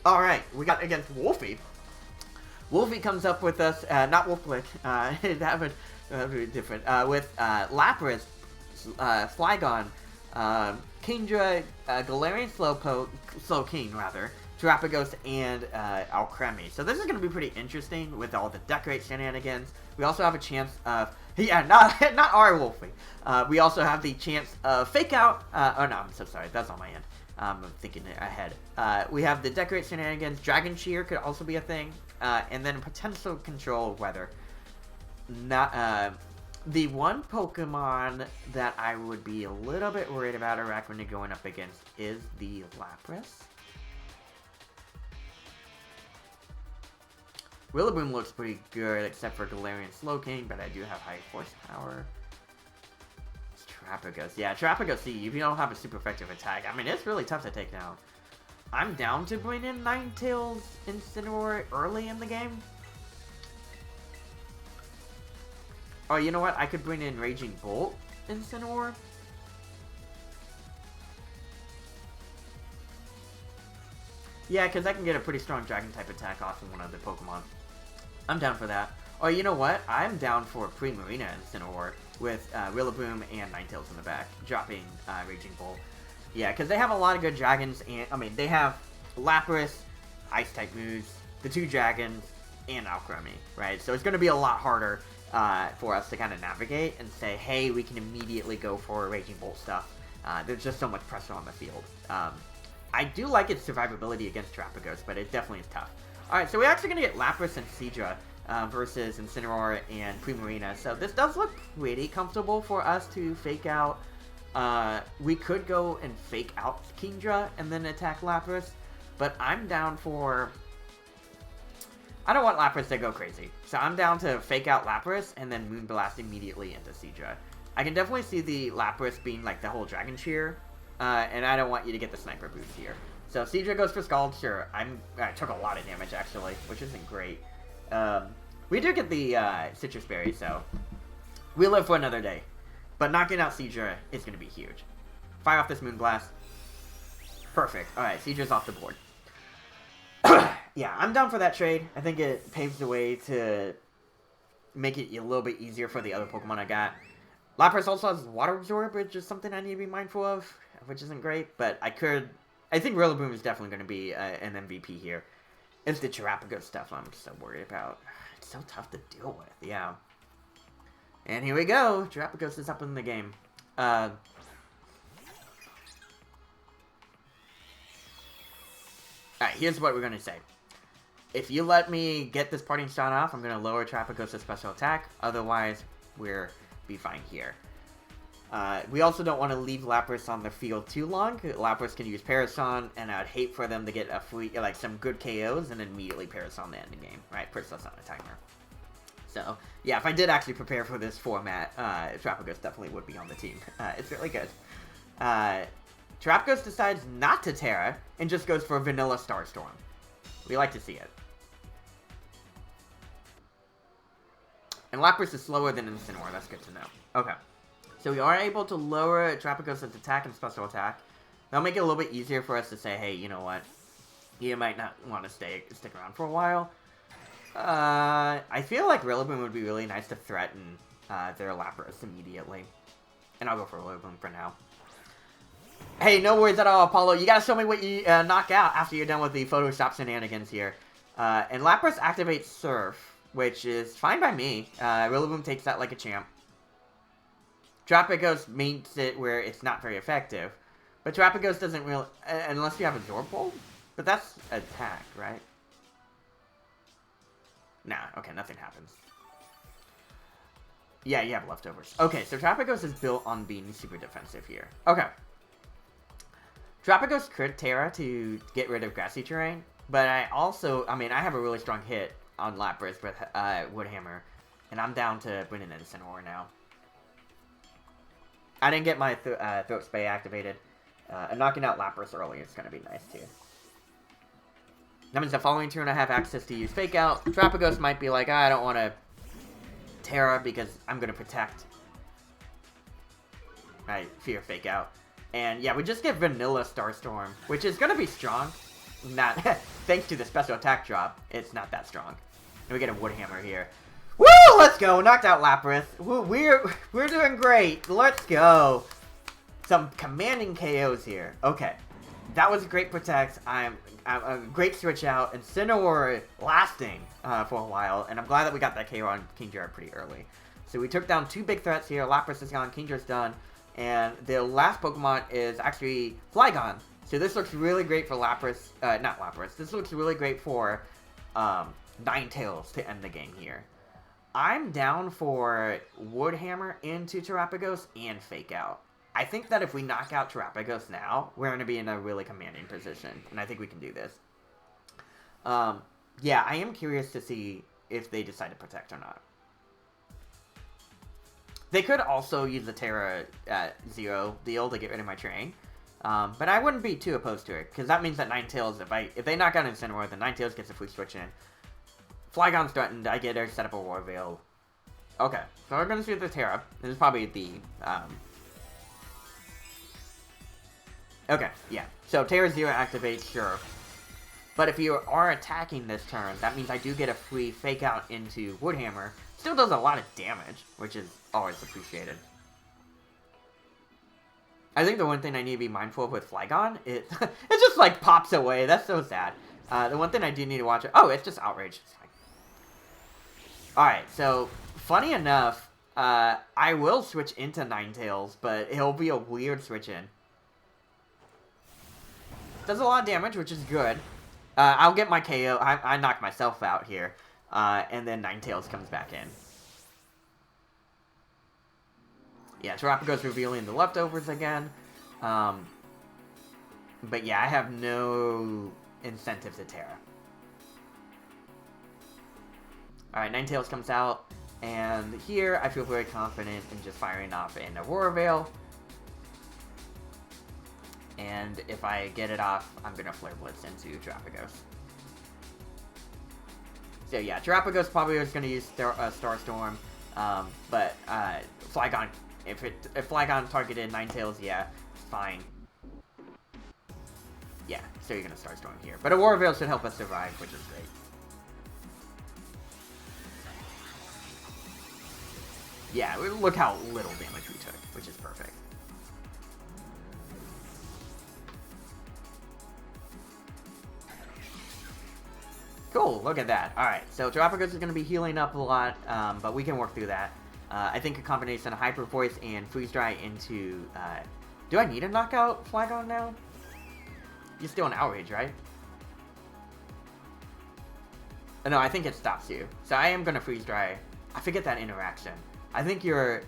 Alright, we got against Wolfie. Wolfie comes up with us, not Wolflick, that would be different, with Lapras, Flygon, Kingdra, Galarian Slowking, rather, Terapagos, and Alcremie. So this is going to be pretty interesting with all the Decorate shenanigans. We also have a chance of, yeah, not our Wolfie. We also have the chance of Fake Out, oh no, I'm so sorry, that's on my end. I'm thinking ahead. We have the Decorate shenanigans, Dragon Shear could also be a thing, and then potential control weather. Not, the one Pokemon that I would be a little bit worried about Arachne going up against is the Lapras. Rillaboom looks pretty good, except for Galarian Slowking, but I do have high force power. It's Terapagos. Yeah, Terapagos, see, if you don't have a super effective attack, I mean, it's really tough to take down. I'm down to bring in Ninetales Incineroar early in the game. Oh, you know what? I could bring in Raging Bolt Incineroar. Yeah, because I can get a pretty strong Dragon-type attack off of one of the Pokemon. I'm down for that. Oh, you know what? I'm down for Primarina Incineroar with Rillaboom and Ninetales in the back, dropping Raging Bolt. Yeah, because they have a lot of good dragons, and I mean, they have Lapras, Ice-type moves, the two dragons, and Alcremie, right? So it's going to be a lot harder for us to kind of navigate and say, hey, we can immediately go for Raging Bolt stuff. There's just so much pressure on the field. I do like its survivability against Terapagos, but it definitely is tough. Alright, so we're actually going to get Lapras and Seadra versus Incineroar and Primarina. So this does look pretty comfortable for us to fake out. We could go and fake out Kingdra and then attack Lapras, but I'm down for... I don't want Lapras to go crazy, so I'm down to fake out Lapras and then Moonblast immediately into Seadra. I can definitely see the Lapras being like the whole Dragon Shear, and I don't want you to get the Sniper boost here. So if Seadra goes for Scald, sure. I took a lot of damage actually, which isn't great. We do get the Citrus Berry, so we live for another day. But knocking out Seadra is going to be huge. Fire off this Moonblast. Perfect. Alright, Seadra's off the board. Yeah, I'm down for that trade. I think it paves the way to make it a little bit easier for the other Pokemon I got. Lapras also has Water Absorb, which is something I need to be mindful of, which isn't great, but I think Rillaboom is definitely going to be an MVP here. It's the Terapagos stuff I'm so worried about. It's so tough to deal with, yeah. And here we go. Terapagos is up in the game. Alright, here's what we're going to say. If you let me get this parting shot off, I'm going to lower Terapagos' special attack. Otherwise, we'll be fine here. We also don't want to leave Lapras on the field too long. Lapras can use Parasol, and I'd hate for them to get a free, like some good KOs and immediately Parasol in the end game, right? Parasol's on a timer. So, yeah, if I did actually prepare for this format, Terapagos definitely would be on the team. It's really good. Terapagos decides not to Terra and just goes for a vanilla Starstorm. We like to see it. And Lapras is slower than Incineroar, that's good to know. Okay. So we are able to lower Terapagos' attack and special attack. That'll make it a little bit easier for us to say, hey, you know what? You might not want to stick around for a while. I feel like Rillaboom would be really nice to threaten their Lapras immediately. And I'll go for Rillaboom for now. Hey, no worries at all, Apollo. You gotta show me what you knock out after you're done with the Photoshop shenanigans here. And Lapras activates Surf, which is fine by me. Rillaboom takes that like a champ. Terapagos makes it where it's not very effective. But Terapagos doesn't really... unless you have a Zorbolt? But that's attack, right? Nah, okay, nothing happens. Yeah, you have leftovers. Okay, so Terapagos is built on being super defensive here. Okay. Terapagos could Terra to get rid of grassy terrain, but I have a really strong hit on Lapras with Woodhammer, and I'm down to bring in Incineroar now. I didn't get my Throat Spray activated, and knocking out Lapras early is going to be nice too. That means the following turn I have access to use Fake Out. Terapagos might be like, I don't want to Terra because I'm going to protect. I fear Fake Out. And yeah, we just get Vanilla Starstorm, which is going to be strong. Not thanks to the special attack drop, it's not that strong. And we get a Wood Hammer here. Woo! Let's go! Knocked out Lapras. We're doing great. Let's go. Some commanding KOs here. Okay. That was a great protect. I'm a great switch out. Incineroar lasting for a while. And I'm glad that we got that KO on Kingdra pretty early. So we took down 2 big threats here. Lapras is gone. Kingdra's done. And the last Pokemon is actually Flygon. So this looks really great for Lapras. Not Lapras. This looks really great for Ninetales to end the game here. I'm down for Wood Hammer into Terrapagos and Fake Out. I think that if we knock out Terrapagos now, we're going to be in a really commanding position. And I think we can do this. Yeah, I am curious to see if they decide to protect or not. They could also use the Terra Zero deal to get rid of my terrain. But I wouldn't be too opposed to it. Because that means that Ninetales, if they knock out Incineroar, then Ninetales gets a free switch in. Flygon's threatened. I get her to set up a War Veil. Okay, so we're going to shoot the Terra. This is probably the... Okay, yeah. So Terra Zero activates, sure. But if you are attacking this turn, that means I do get a free Fake Out into Wood Hammer. Still does a lot of damage, which is always appreciated. I think the one thing I need to be mindful of with Flygon is... it just, like, pops away. That's so sad. The one thing I do need to watch... Oh, it's just Outrage. Alright, so, funny enough, I will switch into Ninetales, but it'll be a weird switch in. Does a lot of damage, which is good. I'll get my KO. I knock myself out here. And then Ninetales comes back in. Yeah, Terrapagos revealing the leftovers again. But yeah, I have no incentive to Terra. Alright, Ninetales comes out. And here, I feel very confident in just firing off an Aurora Veil. And if I get it off, I'm going to Flare Blitz into Terrapagos. So yeah, Terrapagos probably is going to use Starstorm. But Flygon, if Flygon targeted Ninetales, yeah, it's fine. Yeah, so you're going to Starstorm here. But Aurora Veil should help us survive, which is great. Yeah, look how little damage we took, which is perfect. Cool, look at that. Alright, so Terrapagos is going to be healing up a lot, but we can work through that. I think a combination of Hyper Voice and Freeze Dry into... do I need to knock out Flygon now? You're still in Outrage, right? No, I think it stops you. So I am going to Freeze Dry. I forget that interaction. I think you're...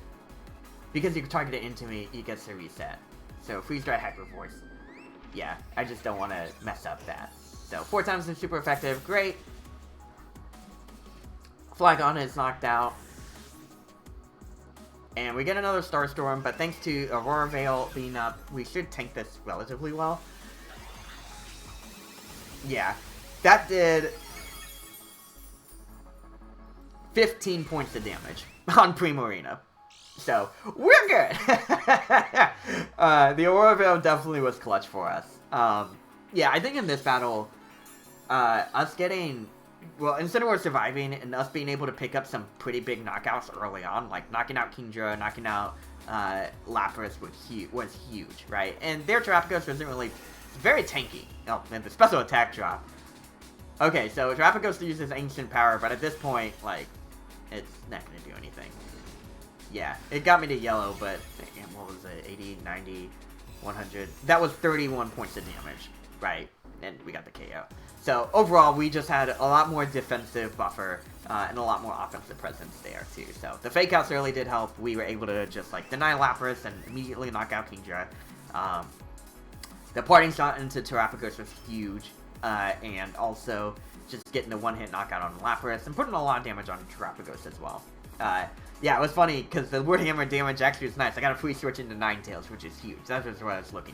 Because you target it into me, it gets to reset. So Freeze Dry, Hyper Voice. Yeah, I just don't want to mess up that. So 4 times is super effective. Great. Flygon is knocked out. And we get another Starstorm, but thanks to Aurora Veil being up, we should tank this relatively well. Yeah, that did 15 points of damage on Primarina. So, we're good! The Aurora Veil definitely was clutch for us. Yeah, I think in this battle, us getting... Well, Incineroar surviving and us being able to pick up some pretty big knockouts early on, like knocking out Kingdra, knocking out Lapras was huge, right? And their Terrapagos wasn't really... very tanky. Oh, and the special attack drop. Okay, so Terrapagos uses Ancient Power, but at this point, like, it's not going to do anything. Yeah, it got me to yellow, but what was it? 80, 90, 100. That was 31 points of damage, right? And we got the KO. So overall, we just had a lot more defensive buffer and a lot more offensive presence there too. So the fake outs really did help. We were able to just like deny Lapras and immediately knock out Kingdra. The parting shot into Terrapagos was huge, and also just getting the one-hit knockout on Lapras and putting a lot of damage on Terrapagos as well. Yeah, it was funny because the Wood Hammer damage actually was nice. I got a free switch into Ninetales, which is huge. That's what I was looking for.